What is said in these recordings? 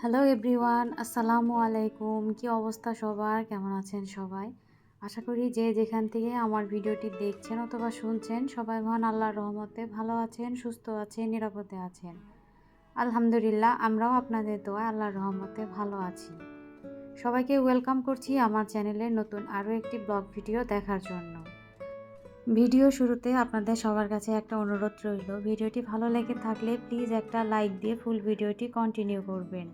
Hello everyone, আসসালামু আলাইকুম। কি অবস্থা সবার? কেমন আছেন সবাই? আশা করি যে যেখান থেকে আমার ভিডিওটি দেখছেন অথবা শুনছেন সবাই মহান আল্লাহর রহমতে ভালো আছেন, সুস্থ আছেন, নিরাপদে আছেন। আলহামদুলিল্লাহ, আমরাও আপনাদের দোয়ায় আল্লাহর রহমতে ভালো আছি। সবাইকে ওয়েলকাম করছি আমার চ্যানেলে নতুন আরও একটি ব্লগ ভিডিও দেখার জন্য। ভিডিও শুরুতে আপনাদের সবার কাছে একটা অনুরোধ রইল, ভিডিওটি ভালো লেগে থাকলে প্লিজ একটা লাইক দিয়ে ফুল ভিডিওটি কন্টিনিউ করবেন।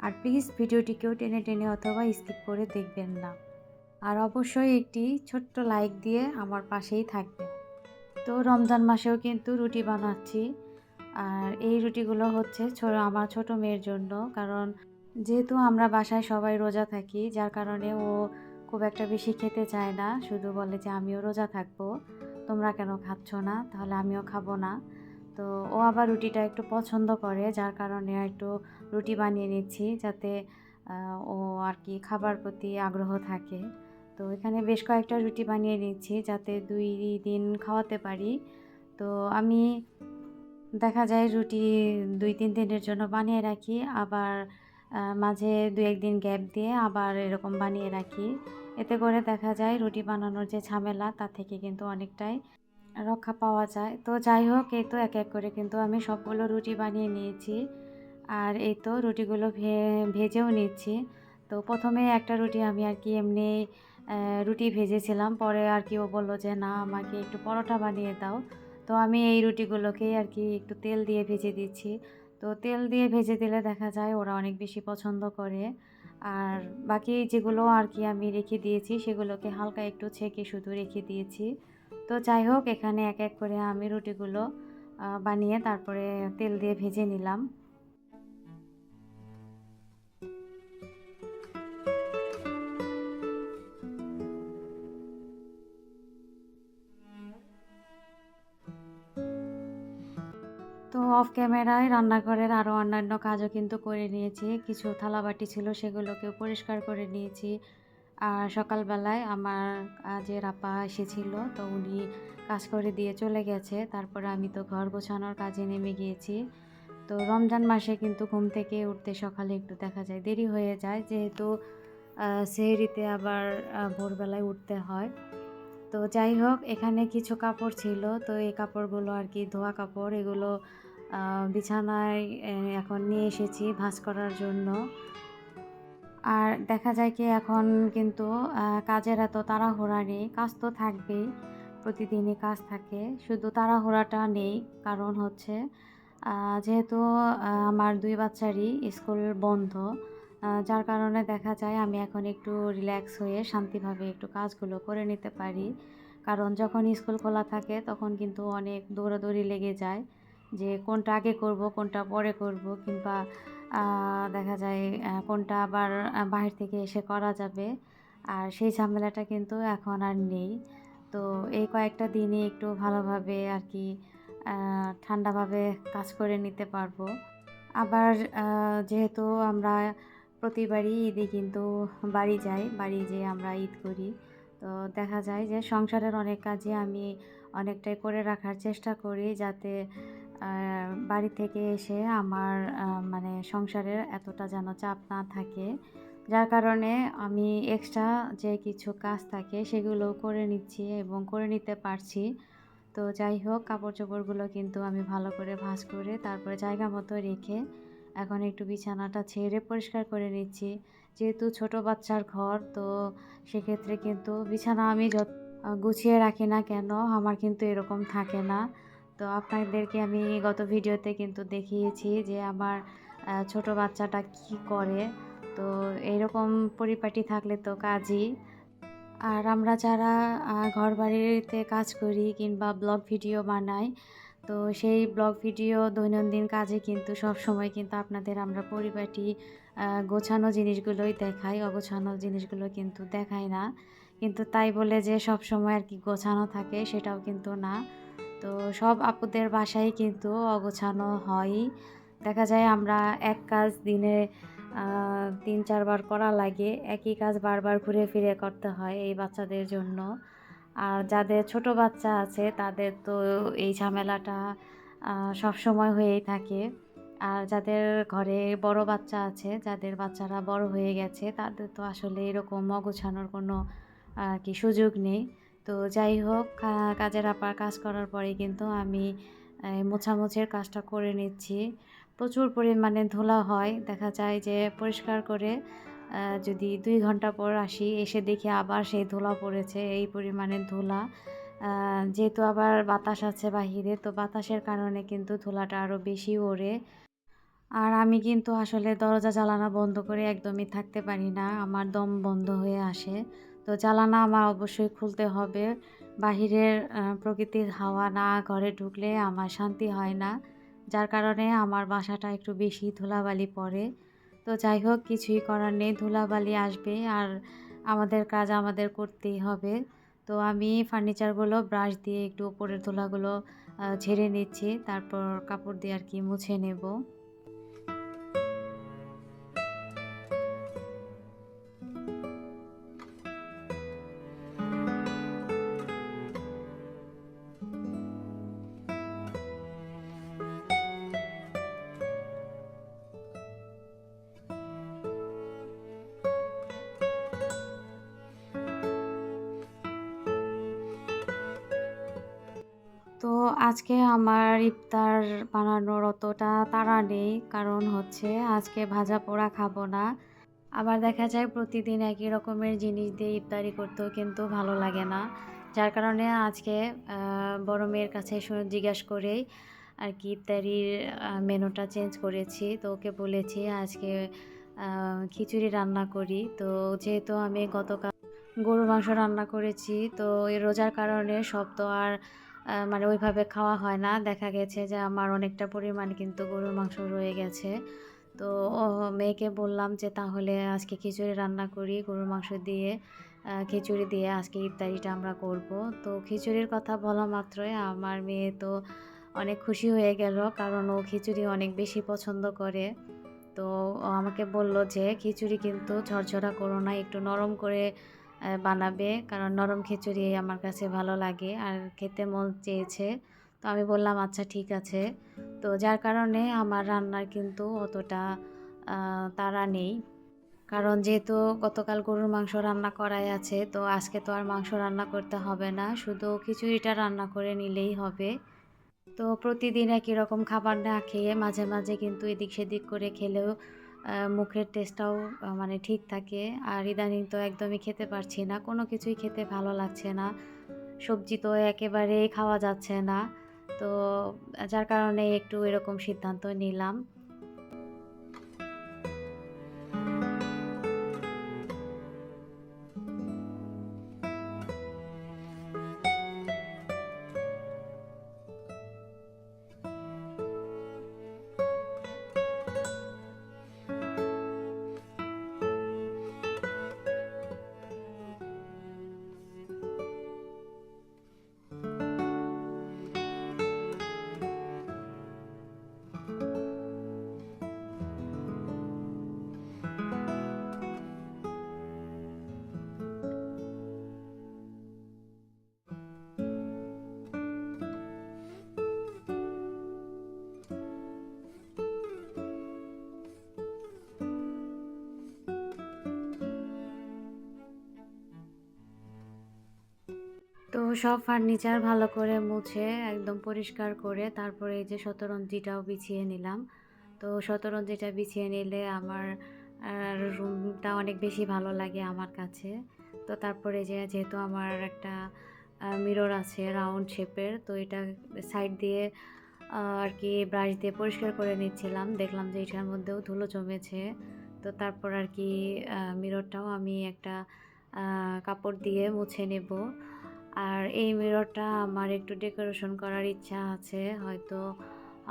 আর প্লিজ ভিডিওটিকেও টেনে টেনে অথবা স্কিপ করে দেখবেন না। আর অবশ্যই একটি ছোট্ট লাইক দিয়ে আমার পাশেই থাকবেন। তো রমজান মাসেও কিন্তু রুটি বানাচ্ছি। আর এই রুটিগুলো হচ্ছে আমার ছোট মেয়ের জন্য, কারণ যেহেতু আমরা বাসায় সবাই রোজা থাকি, যার কারণে ও খুব একটা বেশি খেতে চায় না, শুধু বলে যে আমিও রোজা থাকবো, তোমরা কেন খাচ্ছ না, তাহলে আমিও খাবো না। তো ও আবার রুটিটা একটু পছন্দ করে, যার কারণে একটু রুটি বানিয়ে নিচ্ছি, যাতে ও আর কি খাবার প্রতি আগ্রহ থাকে। তো এখানে বেশ কয়েকটা রুটি বানিয়ে নিচ্ছি যাতে 2 দিন খাওয়াতে পারি। তো আমি দেখা যায় রুটি 2-3 দিনের জন্য বানিয়ে রাখি, আবার মাঝে 2-1 দিন গ্যাপ দিয়ে আবার এরকম বানিয়ে রাখি। এতে করে দেখা যায় রুটি বানানোর যে ঝামেলা তা থেকে কিন্তু অনেকটাই রক্ষা পাওয়া যায়। তো যাই হোক, এই তো এক এক করে কিন্তু আমি সবগুলো রুটি বানিয়ে নিয়েছি। আর এই তো রুটিগুলো ভেজেও নিচ্ছি। তো প্রথমে একটা রুটি আমি আর কি এমনি রুটি ভেজেছিলাম, পরে আর কি ও বলল যে না, আমাকে একটু পরোটা বানিয়ে দাও। তো আমি এই রুটিগুলোকেই আর কি একটু তেল দিয়ে ভেজে দিচ্ছি। তো তেল দিয়ে ভেজে দিলে দেখা যায় ওরা অনেক বেশি পছন্দ করে। আর বাকি যেগুলো আর কি আমি রেখে দিয়েছি সেগুলোকে হালকা একটু ছেঁকে শুধু রেখে দিয়েছি। তো যাই হোক, এখানে এক এক করে আমি রুটিগুলো বানিয়ে তারপরে তেল দিয়ে ভেজে নিলাম। তো অফ ক্যামেরায় রান্নাঘরের আরও অন্যান্য কাজও কিন্তু করে নিয়েছি। কিছু থালাবাটি ছিল সেগুলোকেও পরিষ্কার করে নিয়েছি। আর সকালবেলায় আমার কাজের আপা এসেছিল, তো উনি কাজ করে দিয়ে চলে গেছে। তারপরে আমি তো ঘর গোছানোর কাজে নেমে গিয়েছি। তো রমজান মাসে কিন্তু ঘুম থেকে উঠতে সকালে একটু দেখা যায় দেরি হয়ে যায়, যেহেতু সেহরিতে আবার ভোরবেলায় উঠতে হয়। তো যাই হোক, এখানে কিছু কাপড় ছিল, তো এই কাপড়গুলো আর কি ধোয়া কাপড়, এগুলো বিছানায় এখন নিয়ে এসেছি ভাঁজ করার জন্য। আর দেখা যায় কি এখন কিন্তু কাজের এত তাড়াহুড়া নেই, কাজ তো থাকবেই, প্রতিদিনই কাজ থাকে, শুধু তাড়াহুড়াটা নেই। কারণ হচ্ছে যেহেতু আমার 2 বাচ্চারই স্কুল বন্ধ, যার কারণে দেখা যায় আমি এখন একটু রিল্যাক্স হয়ে শান্তিভাবে একটু কাজগুলো করে নিতে পারি। কারণ যখন স্কুল খোলা থাকে তখন কিন্তু অনেক দৌড়াদৌড়ি লেগে যায়, যে কোনটা আগে করব, কোনটা পরে করব, কিংবা দেখা যায় কোনটা আবার বাহির থেকে এসে করা যাবে। আর সেই ঝামেলাটা কিন্তু এখন আর নেই। তো এই কয়েকটা দিনই একটু ভালোভাবে আর কি ঠান্ডাভাবে কাজ করে নিতে পারবো। আবার যেহেতু আমরা প্রতিবারই ঈদে কিন্তু বাড়ি যাই, বাড়ি যেয়ে আমরা ঈদ করি। তো দেখা যায় যে সংসারের অনেক কাজই আমি অনেকটাই করে রাখার চেষ্টা করি, যাতে বাড়ি থেকে এসে আমার মানে সংসারের এতটা যেন চাপ না থাকে। যার কারণে আমি এক্সট্রা যে কিছু কাজ থাকে সেগুলোও করে নিচ্ছি এবং করে নিতে পারছি। তো যাই হোক, কাপড়-চোপড়গুলো কিন্তু আমি ভালো করে ভাঁজ করে তারপরে জায়গা মতো রেখে এখন একটু বিছানাটা ঝেড়ে পরিষ্কার করে নিচ্ছি। যেহেতু ছোট বাচ্চার ঘর, তো সেক্ষেত্রে কিন্তু বিছানা আমি যত গুছিয়ে রাখি না কেন, আমার কিন্তু এরকম থাকে না। তো আপনাদেরকে আমি গত ভিডিওতে কিন্তু দেখিয়েছি যে আমার ছোট বাচ্চাটা কি করে। তো এরকম পরিপাটি থাকলে তো কাজই। আর আমরা যারা ঘরবাড়িতে কাজ করি কিংবা ব্লগ ভিডিও বানাই, তো সেই ব্লগ ভিডিও দৈনন্দিন কাজে কিন্তু সবসময় কিন্তু আপনাদের আমরা পরিপাটি গোছানো জিনিসগুলোই দেখাই, অগোছানো জিনিসগুলো কিন্তু দেখাই না। কিন্তু তাই বলে যে সবসময় আর কি গোছানো থাকে সেটাও কিন্তু না। তো সব আপুদের বাসায় কিন্তু অগোছানো হয়ই। দেখা যায় আমরা এক কাজ দিনে ৩-৪ বার করা লাগে। একই কাজ বারবার ঘুরে ফিরে করতে হয় এই বাচ্চাদের জন্য। আর যাদের ছোট বাচ্চা আছে তাদের তো এই ঝামেলাটা সবসময় হয়েই থাকে। আর যাদের ঘরে বড় বাচ্চা আছে, যাদের বাচ্চারা বড় হয়ে গেছে, তাদের তো আসলে এরকম অগোছানোর কোনো কি সুযোগ নেই। তো যাই হোক, কাজের আপার কাজ করার পরে কিন্তু আমি মোছামুছির কাজটা করে নিচ্ছি। প্রচুর পরিমাণে ধুলা হয়। দেখা যায় যে পরিষ্কার করে যদি ২ ঘন্টা পর আসি, এসে দেখি আবার সেই ধুলা পড়েছে, এই পরিমাণে ধুলা। যেহেতু আবার বাতাস আছে বাহিরে, তো বাতাসের কারণে কিন্তু ধুলাটা আরও বেশি ওড়ে। আর আমি কিন্তু আসলে দরজা জানালা বন্ধ করে একদমই থাকতে পারি না। আমার দম বন্ধ হয়ে আসে। তো জানালা আমার অবশ্যই খুলতে হবে। বাহিরের প্রকৃতির হাওয়া না ঘরে ঢুকলে আমার শান্তি হয় না। যার কারণে আমার বাসাটা একটু বেশি ধুলাবালি পড়ে। তো যাই হোক, কিছুই করার নেই। ধুলাবালি আসবে আর আমাদের কাজ আমাদের করতেই হবে। তো আমি ফার্নিচারগুলো ব্রাশ দিয়ে একটু উপরের ধুলাগুলো ঝেড়ে নিচ্ছি। তারপর কাপড় দিয়ে আর কি মুছে নেব। তো আজকে আমার ইফতার বানানোর অতটা তাড়া নেই। কারণ হচ্ছে আজকে ভাজা পোড়া খাবো না। আবার দেখা যায় প্রতিদিন একই রকমের জিনিস দিয়ে ইফতারি করতেও কিন্তু ভালো লাগে না। যার কারণে আজকে বড় মেয়ের কাছে জিজ্ঞেস করেই আর কি ইফতারির মেনুটা চেঞ্জ করেছি। তো ওকে বলেছি আজকে খিচুড়ি রান্না করি। তো যেহেতু আমি গতকাল গরুর মাংস রান্না করেছি, তো এই রোজার কারণে সব তো আর মানে ওইভাবে খাওয়া হয় না। দেখা গেছে যে আমার অনেকটা পরিমাণ কিন্তু গরুর মাংস রয়ে গেছে। তো মেয়েকে বললাম যে তাহলে আজকে খিচুড়ি রান্না করি গরুর মাংস দিয়ে। খিচুড়ি দিয়ে আজকে ইফতারিটা আমরা করব। তো খিচুড়ির কথা বলা মাত্রই আমার মেয়ে তো অনেক খুশি হয়ে গেল, কারণ ও খিচুড়ি অনেক বেশি পছন্দ করে। তো ও আমাকে বলল যে খিচুড়ি কিন্তু ঝরঝরা করো না, একটু নরম করে বানাবে, কারণ নরম খিচুড়ি আমার কাছে ভালো লাগে আর খেতে মন চেয়েছে। তো আমি বললাম আচ্ছা ঠিক আছে। তো যার কারণে আমার রান্নার কিন্তু অতটা তাড়া নেই। কারণ যেহেতু গতকাল গরুর মাংস রান্না করাই আছে, তো আজকে তো আর মাংস রান্না করতে হবে না, শুধু খিচুড়িটা রান্না করে নিলেই হবে। তো প্রতিদিন একই রকম খাবার না খেয়ে মাঝে মাঝে কিন্তু এদিক সেদিক করে খেলেও মুখের টেস্টটাও মানে ঠিক থাকে। আর ইদানিং তো একদমই খেতে পারছি না, কোনো কিছুই খেতে ভালো লাগছে না। সবজি তো একেবারেই খাওয়া যাচ্ছে না। তো যার কারণে একটু এরকম সিদ্ধান্ত নিলাম। তো সব ফার্নিচার ভালো করে মুছে একদম পরিষ্কার করে তারপরে এই যে শতরঞ্জিটাও বিছিয়ে নিলাম। তো শতরঞ্জিটা বিছিয়ে নিলে আমার রুমটা অনেক বেশি ভালো লাগে আমার কাছে। তো তারপরে যেহেতু আমার একটা মিরর আছে রাউন্ড শেপের, তো এটা সাইড দিয়ে আর কি ব্রাশ দিয়ে পরিষ্কার করে নিচ্ছিলাম, দেখলাম যে এটার মধ্যেও ধুলো জমেছে। তো তারপর আর কি মিররটাও আমি একটা কাপড় দিয়ে মুছে নেব। আর এই মিররটা আমার একটু ডেকোরেশন করার ইচ্ছা আছে, হয়তো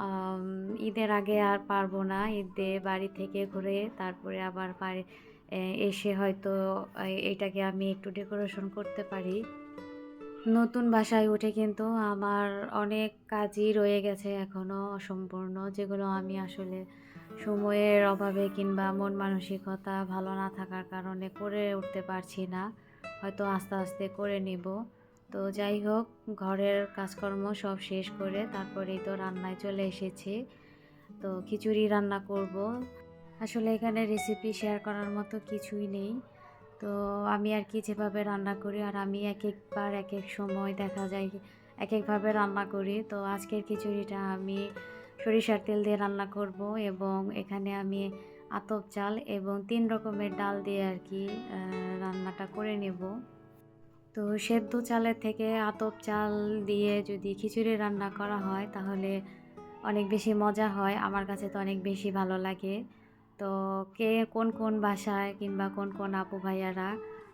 আম ঈদের আগে আর পারবো না। ঈদে বাড়ি থেকে ঘুরে তারপরে আবার এসে হয়তো এটাকে আমি একটু ডেকোরেশন করতে পারি। নতুন বাসায় উঠে কিন্তু আমার অনেক কাজই রয়ে গেছে এখনও অসম্পূর্ণ, যেগুলো আমি আসলে সময়ের অভাবে কিংবা মন মানসিকতা ভালো না থাকার কারণে করে উঠতে পারছি না। হয়তো আস্তে আস্তে করে নেব। তো যাই হোক, ঘরের কাজকর্ম সব শেষ করে তারপরেই তো রান্নায় চলে এসেছি। তো খিচুড়ি রান্না করব। আসলে এখানে রেসিপি শেয়ার করার মতো কিছুই নেই। তো আমি আর কি যেভাবে রান্না করি, আর আমি একেকবার একেক সময় দেখা যায় একেকভাবে রান্না করি। তো আজকের খিচুড়িটা আমি সরিষার তেল দিয়ে রান্না করব, এবং এখানে আমি আতপ চাল এবং ৩ রকমের ডাল দিয়ে আর কি রান্নাটা করে নেব। তো সেদ্ধ চালের থেকে আতপ চাল দিয়ে যদি খিচুড়ি রান্না করা হয় তাহলে অনেক বেশি মজা হয়। আমার কাছে তো অনেক বেশি ভালো লাগে। তো কে কোন বাসায় কিংবা কোন আপু ভাইয়ারা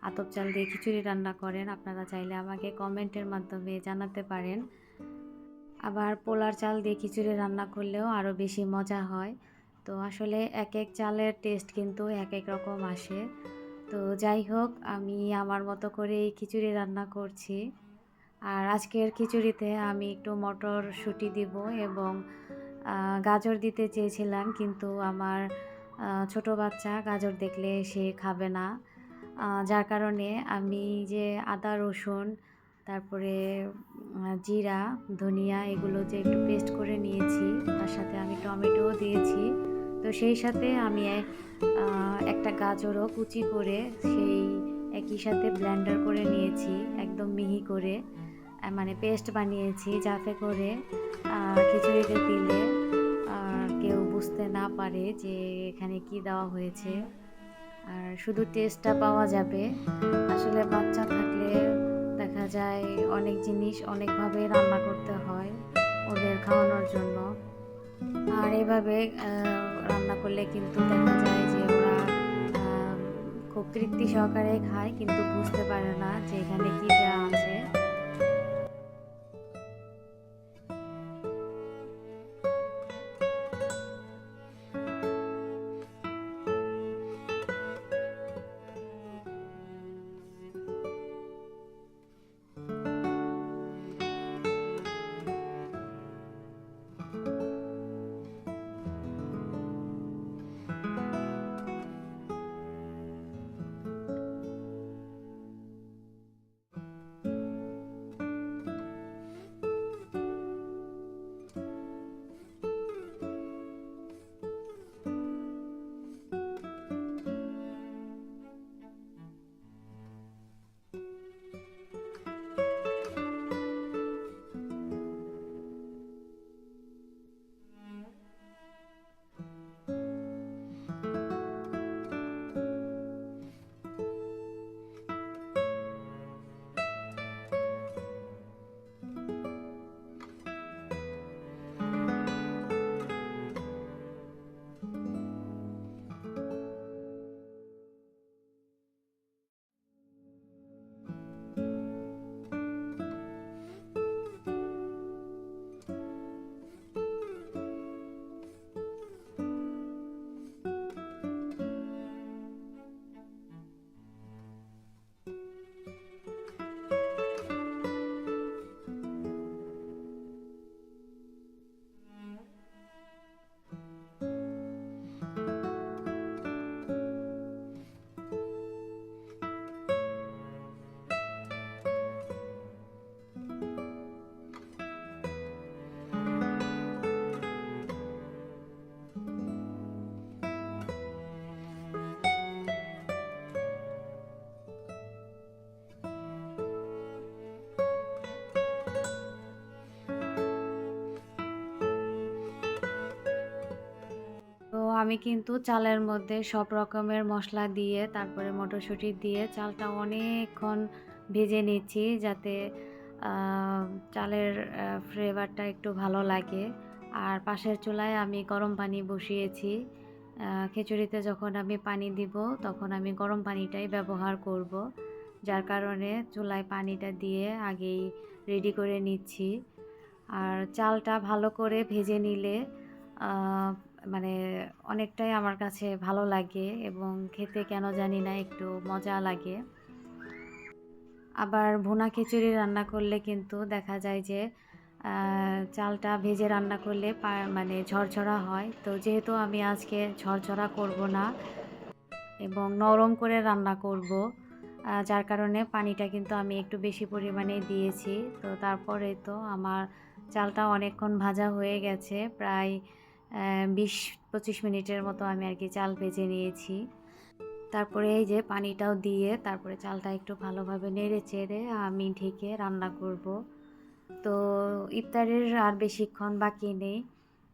আতপ চাল দিয়ে খিচুড়ি রান্না করেন, আপনারা চাইলে আমাকে কমেন্টের মাধ্যমে জানাতে পারেন। আবার পোলার চাল দিয়ে খিচুড়ি রান্না করলেও আরও বেশি মজা হয়। তো আসলে এক এক চালের টেস্ট কিন্তু এক এক রকম আসে। তো যাই হোক, আমি আমার মতো করে এই খিচুড়ি রান্না করছি। আর আজকের খিচুড়িতে আমি একটু মটরশুঁটি দিব এবং গাজর দিতে চেয়েছিলাম, কিন্তু আমার ছোট বাচ্চা গাজর দেখলে সে খাবে না। যার কারণে আমি যে আদা রসুন, তারপরে জিরা, ধনিয়া এগুলো যে একটু পেস্ট করে নিয়েছি, তার সাথে আমি টমেটোও দিয়েছি। তো সেই সাথে আমি একটা গাজরও কুচি করে সেই একই সাথে ব্লেন্ডার করে নিয়েছি, একদম মিহি করে মানে পেস্ট বানিয়েছি, যাতে করে খিচুড়িতে দিলে কেউ বুঝতে না পারে যে এখানে কি দেওয়া হয়েছে, আর শুধু টেস্টটা পাওয়া যাবে। আসলে বাচ্চা থাকলে দেখা যায় অনেক জিনিস অনেকভাবে রান্না করতে হয় ওদের খাওয়ানোর জন্য, আর এভাবে রান্না করলে কিন্তু দেখা যায় যে ওরা খুব তৃপ্তি সহকারে খায়, কিন্তু বুঝতে পারে না যে এখানে কি দেওয়া আছে। তো আমি কিন্তু চালের মধ্যে সব রকমের মশলা দিয়ে তারপরে মটরশুঁটি দিয়ে চালটা অনেকক্ষণ ভেজে নিচ্ছি, যাতে চালের ফ্লেভারটা একটু ভালো লাগে। আর পাশের চুলায় আমি গরম পানি বসিয়েছি। খিচুড়িতে যখন আমি পানি দিব তখন আমি গরম পানিটাই ব্যবহার করব, যার কারণে চুলায় পানিটা দিয়ে আগেই রেডি করে নিচ্ছি। আর চালটা ভালো করে ভেজে নিলে মানে অনেকটাই আমার কাছে ভালো লাগে, এবং খেতে কেন জানি না একটু মজা লাগে। আবার ভুনা খিচুড়ি রান্না করলে কিন্তু দেখা যায় যে চালটা ভেজে রান্না করলে মানে ঝরঝরা হয়। তো যেহেতু আমি আজকে ঝরঝরা করব না এবং নরম করে রান্না করব, যার কারণে পানিটা কিন্তু আমি একটু বেশি পরিমাণে দিয়েছি। তো তারপরে তো আমার চালটা অনেকক্ষণ ভাজা হয়ে গেছে, প্রায় 20-25 মিনিটের মতো আমি আর কি চাল ভেজে নিয়েছি। তারপরে এই যে পানিটাও দিয়ে তারপরে চালটা একটু ভালোভাবে নেড়ে চেড়ে আমি ঢেকে রান্না করব। তো ইফতারের আর বেশিক্ষণ বাকি নেই।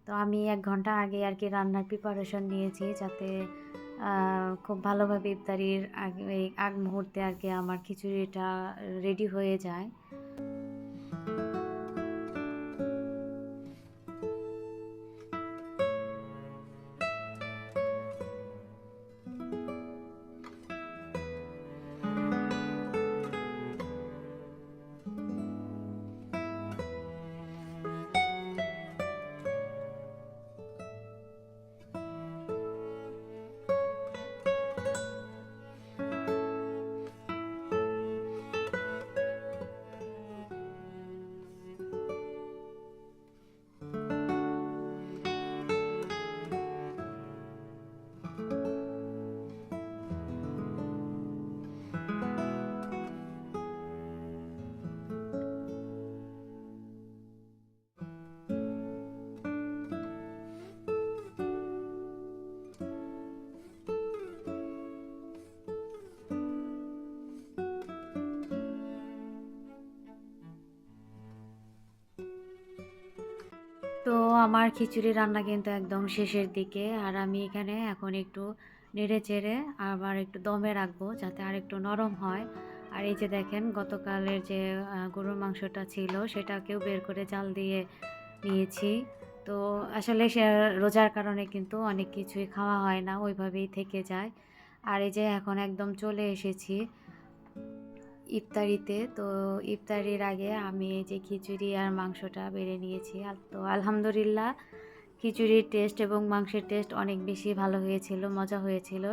তো আমি 1 ঘন্টা আগে আর কি রান্নার প্রিপারেশন নিয়েছি, যাতে খুব ভালোভাবে ইফতারির আগে এই আগ মুহূর্তে আর কি আমার খিচুড়িটা রেডি হয়ে যায়। তো আমার খিচুড়ি রান্না কিন্তু একদম শেষের দিকে, আর আমি এখানে এখন একটু নেড়ে চেড়ে আবার একটু দমে রাখবো যাতে আর একটু নরম হয়। আর এই যে দেখেন, গতকালের যে গরুর মাংসটা ছিল সেটাকেও বের করে জাল দিয়ে নিয়েছি। তো আসলে সে রোজার কারণে কিন্তু অনেক কিছুই খাওয়া হয় না, ওইভাবেই থেকে যায়। আর এই যে এখন একদম চলে এসেছি ইফতারিতে। তো ইফতারির আগে আমি এই যে খিচুড়ি আর মাংসটা বেড়ে নিয়েছি। তো আলহামদুলিল্লাহ খিচুড়ির টেস্ট এবং মাংসের টেস্ট অনেক বেশি ভালো হয়েছিল, মজা হয়েছিল।